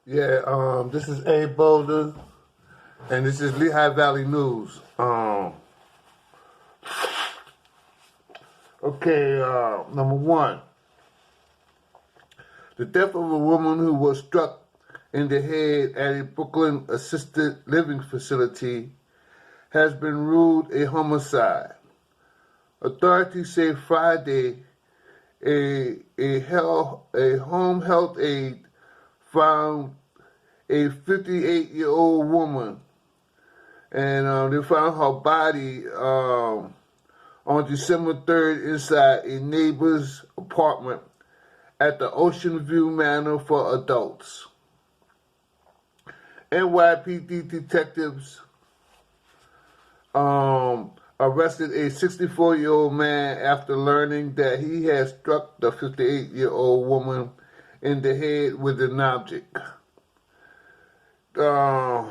This is A. Boulder, and this is Lehigh Valley News. Number one, the death of a woman who was struck in the head at a Brooklyn assisted living facility has been ruled a homicide. Authorities say Friday a home health aide found a 58-year-old woman, and they found her body on December 3rd inside a neighbor's apartment at the Ocean View Manor for adults. NYPD detectives arrested a 64-year-old man after learning that he had struck the 58-year-old woman in the head with an object. The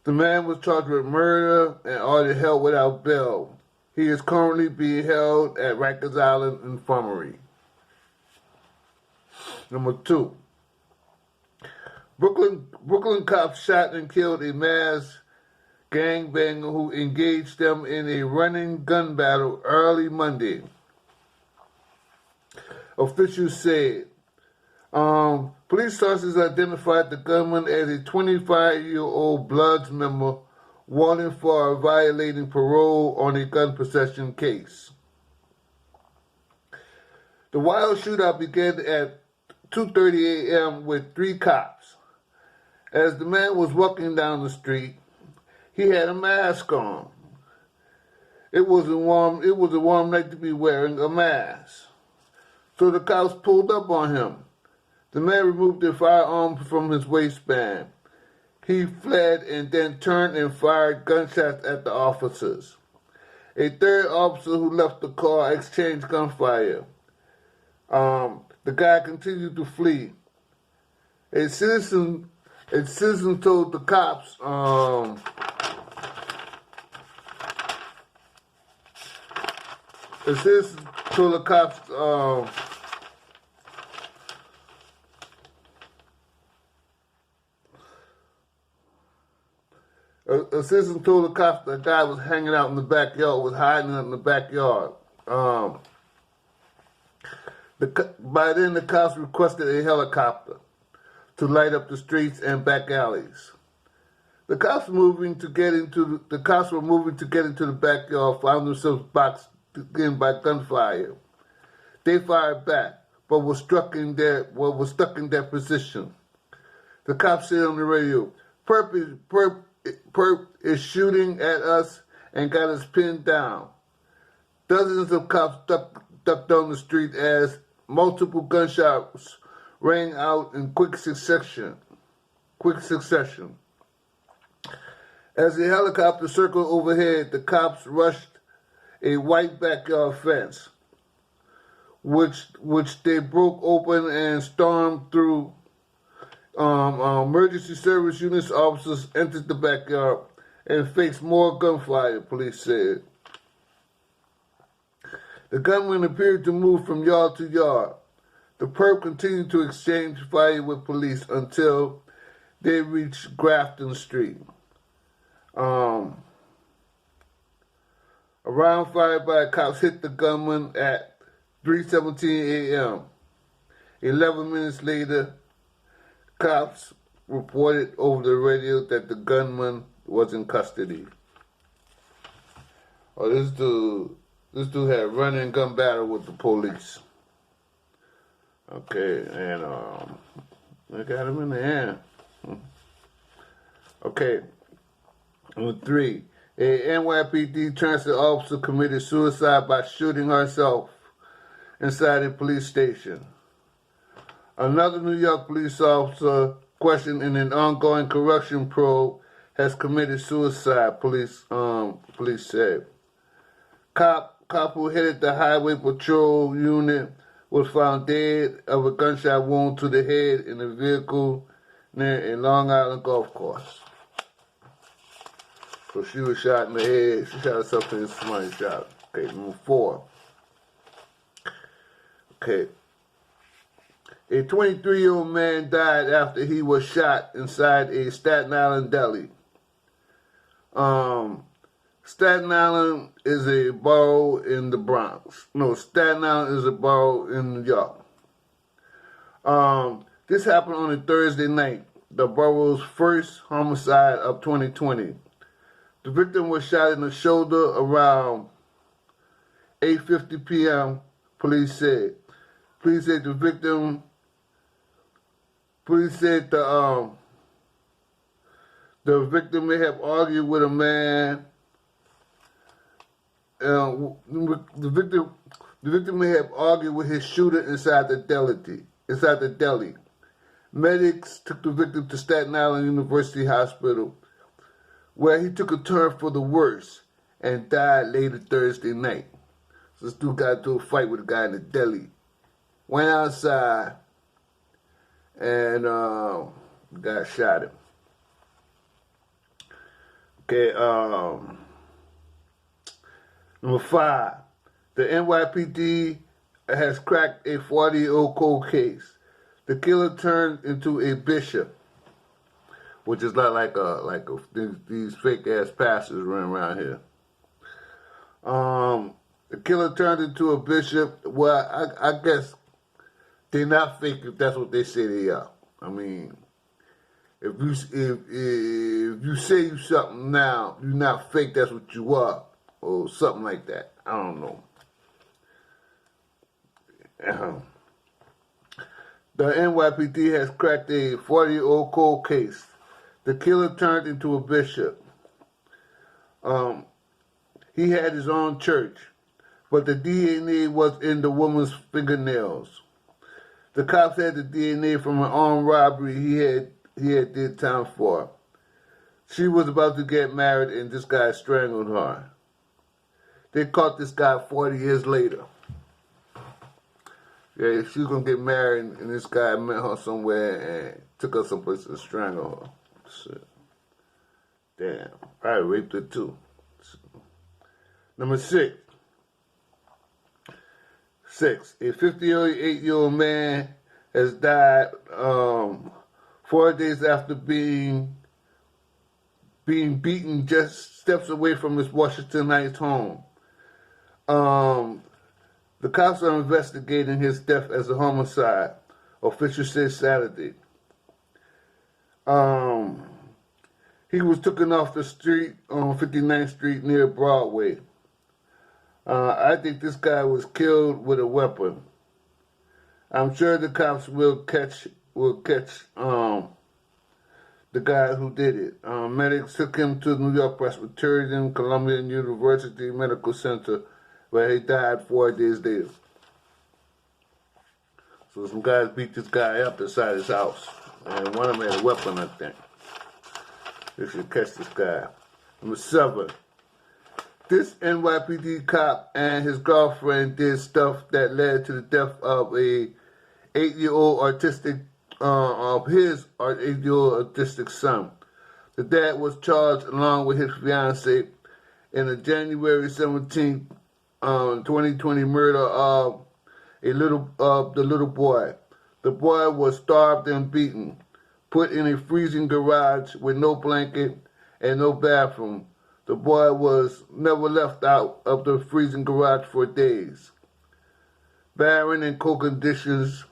man was charged with murder and ordered held without bail. He is currently being held at Rikers Island Infirmary. Number two, Brooklyn cops shot and killed a masked gangbanger who engaged them in a running gun battle early Monday. Officials said police sources identified the gunman as a 25-year-old Bloods member wanted for violating parole on a gun possession case. The wild shootout began at 2:30 a.m. with 3 cops. As the man was walking down the street, he had a mask on. It was a warm night to be wearing a mask. So the cops pulled up on him. The man removed the firearm from his waistband. He fled and then turned and fired gunshots at the officers. A third officer who left the car exchanged gunfire. The guy continued to flee. A citizen told the cops a citizen told the cops the guy was hanging out in the backyard, was hiding in the backyard. By then, the cops requested a helicopter to light up the streets and back alleys. The cops were moving to get into the backyard, found themselves boxed in by gunfire. They fired back, but were stuck in their position. The cops said on the radio, Perp is shooting at us and got us pinned down. Dozens of cops ducked down the street as multiple gunshots rang out in quick succession. As the helicopter circled overhead, the cops rushed a white backyard fence, which they broke open and stormed through. Emergency service units officers entered the backyard and faced more gunfire, police said. The gunman appeared to move from yard to yard. The perp continued to exchange fire with police until they reached Grafton Street. A round fired by cops hit the gunman at 3:17 a.m. 11 minutes later, cops reported over the radio that the gunman was in custody. This dude had a running gun battle with the police. Okay, and they got him in the hand. Okay, number 3. A NYPD transit officer committed suicide by shooting herself inside a police station. Another New York police officer questioned in an ongoing corruption probe has committed suicide, police said. Cop who headed the highway patrol unit was found dead of a gunshot wound to the head in a vehicle near a Long Island golf course. So she was shot in the head. She shot herself in somebody's shot. Okay, number 4. Okay. A 23-year-old man died after he was shot inside a Staten Island deli. Staten Island is a borough in the Bronx. No, Staten Island is a borough in New York. This happened on a Thursday night, the borough's first homicide of 2020. The victim was shot in the shoulder around 8:50 p.m., police said. Police said the victim may have argued with a man. The victim may have argued with his shooter inside the deli. Medics took the victim to Staten Island University Hospital, where he took a turn for the worse and died later Thursday night. So this dude got into a fight with a guy in the deli. Went outside and the guy shot him. Okay, number 5. The NYPD has cracked a 40-year-old cold case. The killer turned into a bishop, which is not like these fake ass pastors running around here. The killer turned into a bishop. Well, I guess they're not fake if that's what they say they are. I mean, if you say you something now, you're not fake. That's what you are, or something like that. I don't know. The NYPD has cracked a 40-year-old cold case. The killer turned into a bishop. He had his own church, but the DNA was in the woman's fingernails. The cops had the DNA from an armed robbery he had did time for. She was about to get married and this guy strangled her. They caught this guy 40 years later. Yeah, she was going to get married and this guy met her somewhere and took her someplace and strangled her. Shit. Damn. Probably raped her too. Number 6. A 58-year-old man has died 4 days after being beaten just steps away from his Washington Heights home. The cops are investigating his death as a homicide, officials said Saturday. He was taken off the street on 59th Street near Broadway. I think this guy was killed with a weapon. I'm sure the cops will catch the guy who did it. Medics took him to New York Presbyterian Columbia University Medical Center, where he died 4 days later. So some guys beat this guy up inside his house, and one of them had a weapon, I think. They should catch this guy. Number 7. This NYPD cop and his girlfriend did stuff that led to the death of a 8-year-old autistic son. The dad was charged along with his fiancee in a January 17, 2020 murder of the little boy. The boy was starved and beaten, put in a freezing garage with no blanket and no bathroom. The boy was never left out of the freezing garage for days. Barren and cold conditions.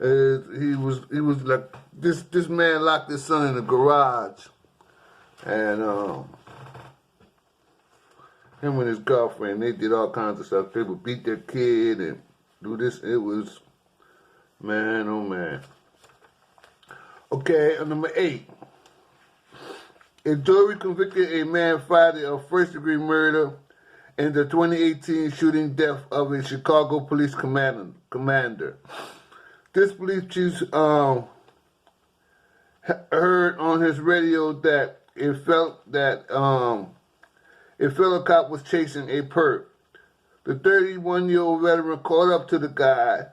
He was like this man locked his son in the garage, and him and his girlfriend, they did all kinds of stuff. They would beat their kid and do this. It was, man, oh man. Okay, number 8. A jury convicted a man Friday of first-degree murder in the 2018 shooting death of a Chicago police commander. This police chief heard on his radio that a fellow cop was chasing a perp. The 31-year-old veteran caught up to the guy,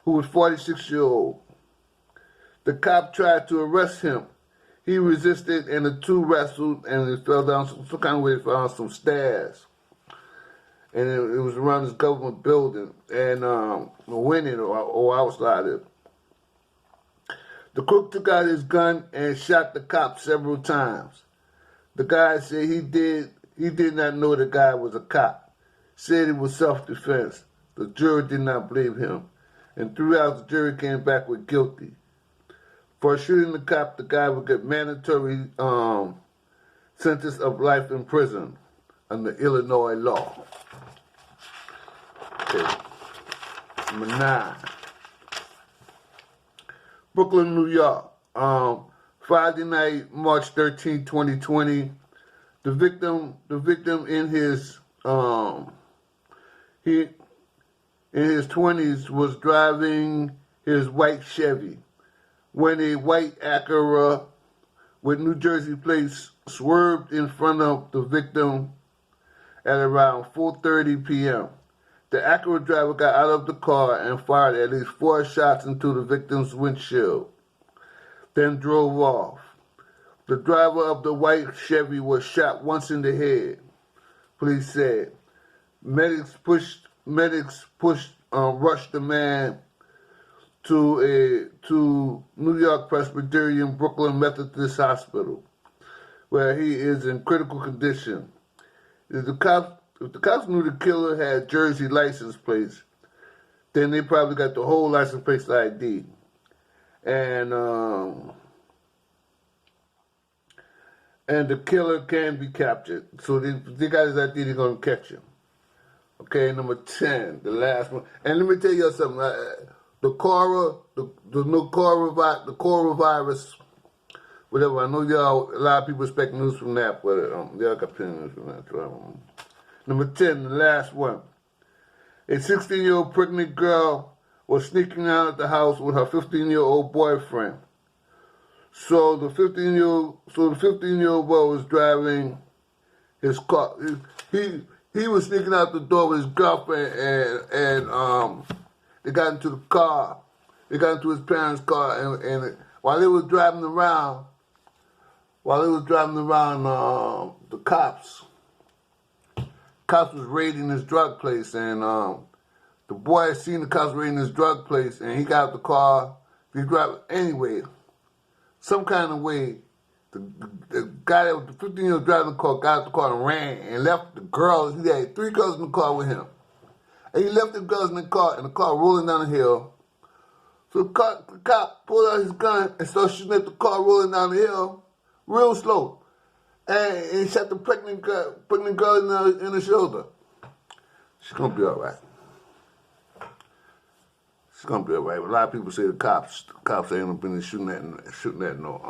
who was 46-year-old. The cop tried to arrest him. He resisted, and the two wrestled, and it fell down some kind of way. It fell down some stairs. and it was around this government building, and went in or outside it. The crook took out his gun and shot the cop several times. The guy said he did not know the guy was a cop. Said it was self-defense. The jury did not believe him. And throughout, the jury came back with guilty. For shooting the cop, the guy would get mandatory sentence of life in prison under Illinois law. Okay. Number 9. Brooklyn, New York. Friday night, March 13, 2020. The victim in his in his 20s was driving his white Chevy when a white Acura with New Jersey plates swerved in front of the victim at around 4:30 p.m. The Acura driver got out of the car and fired at least 4 shots into the victim's windshield, then drove off. The driver of the white Chevy was shot once in the head, police said. Medics rushed the man to New York Presbyterian Brooklyn Methodist Hospital, where he is in critical condition. If the cops knew the killer had Jersey license plates, then they probably got the whole license plate ID. And the killer can be captured. So they got his ID, they're going to catch him. Okay, number 10, the last one. And let me tell you something. The coronavirus, whatever. I know a lot of people expect news from that, but y'all got plenty of news from that. So, number 10, the last one. A 16-year-old pregnant girl was sneaking out of the house with her 15-year-old boyfriend. So the 15-year-old boy was driving his car. He was sneaking out the door with his girlfriend, and they got into the car. They got into his parents' car, and while they was driving around, the cops was raiding his drug place, and the boy seen the cops raiding his drug place, and he got out the car. He drove anyway, some kind of way. The guy that was the 15-year-old driving the car got out the car and ran and left the girls. He had 3 girls in the car with him. And he left the girls in the car rolling down the hill. So the cop pulled out his gun and started shooting at the car rolling down the hill real slow. And he shot the pregnant girl in the shoulder. She's going to be all right. She's going to be all right. A lot of people say the cops ain't been shooting at no